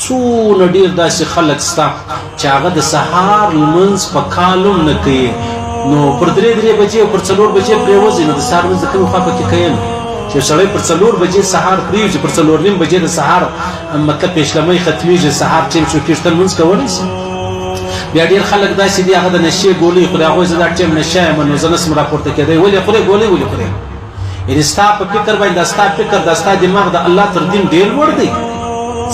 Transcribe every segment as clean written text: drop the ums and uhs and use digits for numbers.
څونه ډېر داسې خلک سته چې هغه د سهار لمونځ په کال هم نه کوي نو پر 3 بجې او پر 4 بجې پرېوځي نو د سهار لمونځ د کومې خوا پکې کوي نو چې سړی پر 4 بجې سهار پرېوځي پر 4:30 بجې د سهار مطلب پیشلمۍ ختمېږي سهار ټیم شو کېږي لمونځ کولی شي بیا ډېر خلک داسې دي هغه د نشې ګولۍ خوري هغوی زه دا ټیم نشه یم نو زه نسم راپورته کېدی ولې خورې ګولۍ ولې خورې یعنې ستا په فکر باندې دا ستا فکر دا ستا دماغ د الله تر دین ډېر لوړ دی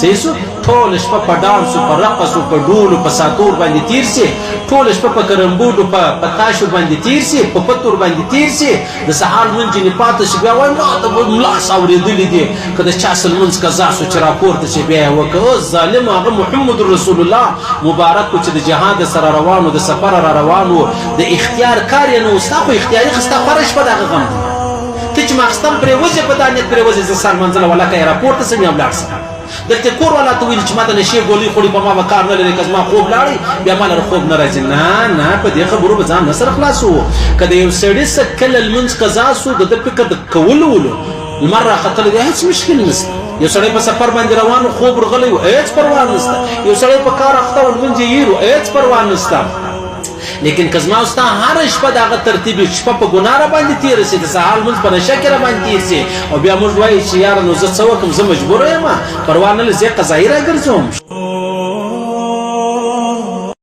صحیح شو ټوله شپه په ډانسو په رقصو په ډولو په ساتور باندې تیر سي ټوله شپه په کرمبوډو په تاشو باندې تیر سي په پتور باندې تیر سي د سهار لمونځ ځینې پاته شي بیا وایي ما ته ملاس اورېدلي دي که د چا څه لمونځ قضا سو چې راپورته شي بیا یې وکړه اوس ظالم هغه محمد رسول الله مبارک و چې د جهاد سره روان و د سفر را روان و د اختیار کار یې نه و ستا خو اختیاري خو ستا خوره شپه د هغه غم دی ته چې ماخستن پرېوځې په دا نیت پرېوځې زه سهار منزله ولکه یې راپورته سم یا ولاړ سم دلته کور والا ته ویل چې ما ته نشې ګولۍ خوري په ما به کار نه لري که زما خوب لاړی بیا ما لره خوب نه راځي نه په دې خبرو به ځان نه سره خلاصو که د یو سړي څه کله لمونځ قضا سو د ده فکر د کولو لمر راختلی دی هېڅ مشکل نشته یو سړی په سفر باندې روان و خوب ورغلی و هېڅ پروا نشته یو سړی په کار اخته و لمونځ یې هېر و هېڅ پروا نشته لیکن که زما او ستا هره شپه د هغه ترتیب وي شپه په ګناه راباندې تېره سي د سهار لمونځ په نشه کې راباندې تېر سي او بیا موږ وایو چې یاره نو زه څه وکړم زه مجبوره یم پروا نه لري زه یې قضایي راګرځوم